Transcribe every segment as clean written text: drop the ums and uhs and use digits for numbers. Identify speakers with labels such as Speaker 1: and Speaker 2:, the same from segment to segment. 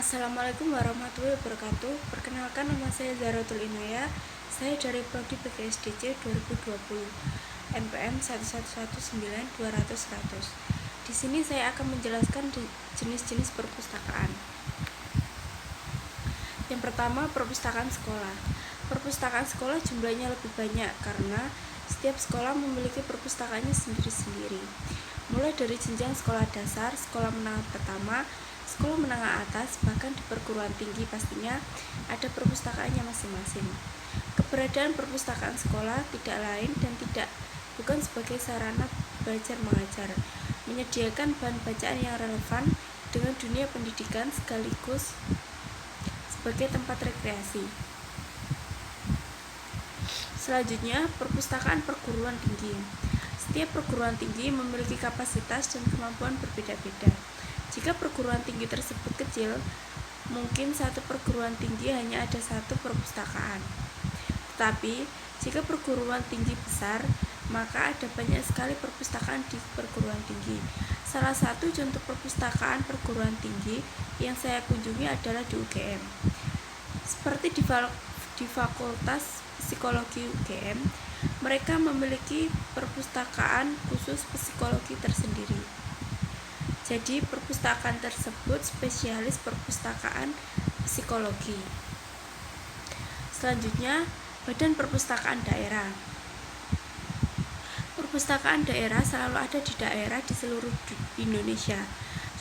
Speaker 1: Assalamualaikum warahmatullahi wabarakatuh. Perkenalkan, nama saya Zaratul Inaya. Saya dari Prodi PGSDC 2020 NPM 1119200. Di sini saya akan menjelaskan jenis-jenis perpustakaan. Yang pertama, perpustakaan sekolah. Perpustakaan sekolah jumlahnya lebih banyak karena setiap sekolah memiliki perpustakaannya sendiri-sendiri. Mulai dari jenjang sekolah dasar, sekolah menengah pertama, sekolah menengah atas, bahkan di perguruan tinggi pastinya ada perpustakaannya masing-masing. Keberadaan perpustakaan sekolah tidak lain dan bukan sebagai sarana belajar mengajar, menyediakan bahan bacaan yang relevan dengan dunia pendidikan sekaligus sebagai tempat rekreasi. Selanjutnya, perpustakaan perguruan tinggi. Setiap perguruan tinggi memiliki kapasitas dan kemampuan berbeda-beda. Jika perguruan tinggi tersebut kecil, mungkin satu perguruan tinggi hanya ada satu perpustakaan. Tetapi, jika perguruan tinggi besar, maka ada banyak sekali perpustakaan di perguruan tinggi. Salah satu contoh perpustakaan perguruan tinggi yang saya kunjungi adalah di UGM. Seperti di Fakultas Psikologi UGM, mereka memiliki perpustakaan khusus psikologi tersendiri. Jadi, perpustakaan tersebut spesialis perpustakaan psikologi. Selanjutnya, Badan Perpustakaan Daerah. Perpustakaan daerah selalu ada di daerah di seluruh Indonesia.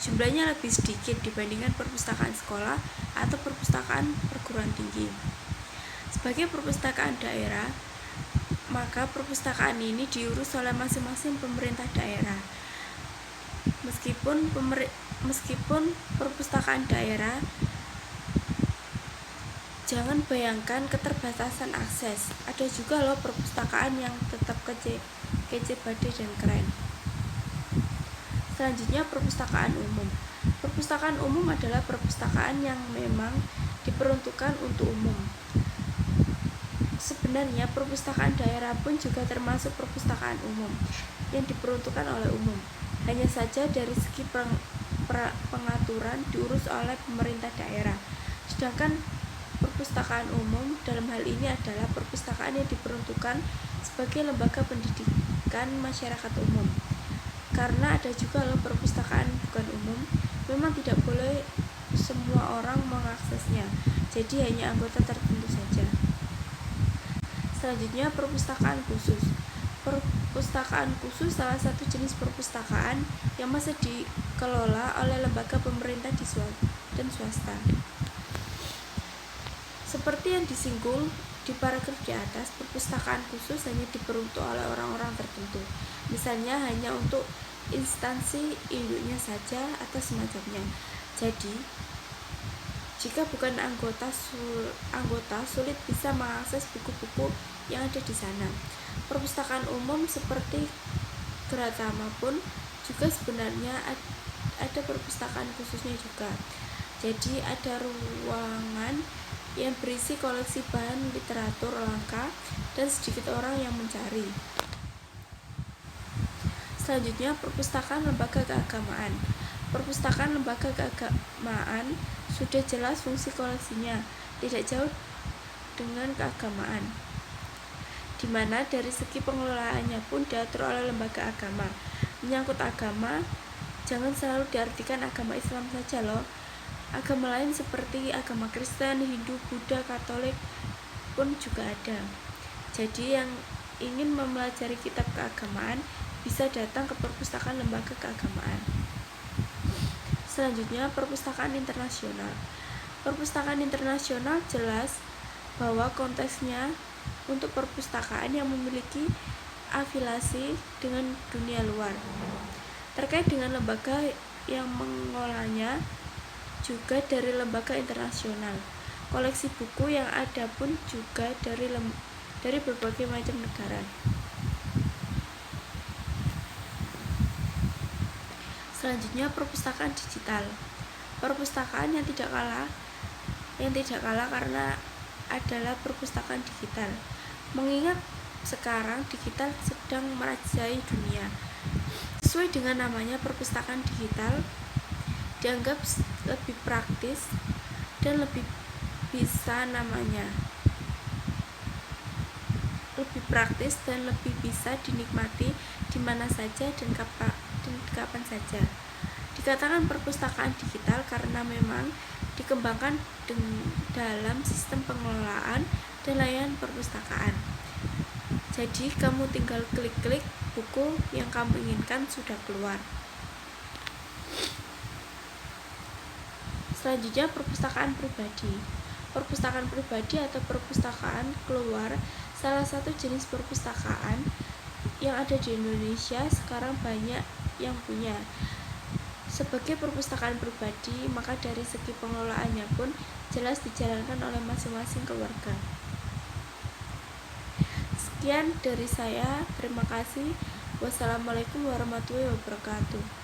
Speaker 1: Jumlahnya lebih sedikit dibandingkan perpustakaan sekolah atau perpustakaan perguruan tinggi. Sebagai perpustakaan daerah, maka perpustakaan ini diurus oleh masing-masing pemerintah daerah. Meskipun perpustakaan daerah, jangan bayangkan keterbatasan akses. Ada juga loh perpustakaan yang tetap kece badai dan keren. Selanjutnya, perpustakaan umum. Perpustakaan umum adalah perpustakaan yang memang diperuntukkan untuk umum. Sebenarnya perpustakaan daerah pun juga termasuk perpustakaan umum yang diperuntukkan oleh umum. Hanya saja dari segi pengaturan diurus oleh pemerintah daerah. Sedangkan perpustakaan umum dalam hal ini adalah perpustakaan yang diperuntukkan sebagai lembaga pendidikan masyarakat umum. Karena ada juga loh perpustakaan bukan umum, memang tidak boleh semua orang mengaksesnya. Jadi hanya anggota tertentu saja. Selanjutnya, perpustakaan khusus. Perpustakaan khusus salah satu jenis perpustakaan yang masih dikelola oleh lembaga pemerintah dan swasta. Seperti yang disinggung di paragraf di atas, perpustakaan khusus hanya diperuntuk oleh orang-orang tertentu. Misalnya hanya untuk instansi induknya saja atau semacamnya. Jadi, jika bukan anggota sulit bisa mengakses buku-buku yang ada di sana. Perpustakaan umum seperti Geratama pun juga sebenarnya ada perpustakaan khususnya juga. Jadi ada ruangan yang berisi koleksi bahan literatur langka dan sedikit orang yang mencari. Selanjutnya, perpustakaan lembaga keagamaan. Perpustakaan lembaga keagamaan sudah jelas fungsi koleksinya, tidak jauh dengan keagamaan, di mana dari segi pengelolaannya pun diatur oleh lembaga agama. Menyangkut agama, jangan selalu diartikan agama Islam saja loh. Agama lain seperti agama Kristen, Hindu, Buddha, Katolik pun juga ada. Jadi yang ingin mempelajari kitab keagamaan bisa datang ke perpustakaan lembaga keagamaan. Selanjutnya, perpustakaan internasional. Perpustakaan internasional jelas bahwa konteksnya untuk perpustakaan yang memiliki afiliasi dengan dunia luar. Terkait dengan lembaga yang mengolahnya juga dari lembaga internasional. Koleksi buku yang ada pun juga dari berbagai macam negara. Selanjutnya, perpustakaan digital. Perpustakaan yang tidak kalah karena adalah perpustakaan digital. Mengingat sekarang digital sedang merajai dunia. Sesuai dengan namanya, perpustakaan digital dianggap lebih praktis dan lebih bisa dinikmati di mana saja dan kapan saja. Dikatakan perpustakaan digital karena memang dikembangkan dalam sistem pengelolaan dan layanan perpustakaan. Jadi kamu tinggal klik-klik, buku yang kamu inginkan sudah keluar. Selanjutnya, perpustakaan pribadi. Perpustakaan pribadi atau perpustakaan keluar salah satu jenis perpustakaan yang ada di Indonesia sekarang banyak yang punya. Sebagai perpustakaan pribadi, maka dari segi pengelolaannya pun jelas dijalankan oleh masing-masing keluarga. Sekian dari saya, terima kasih. Wassalamualaikum warahmatullahi wabarakatuh.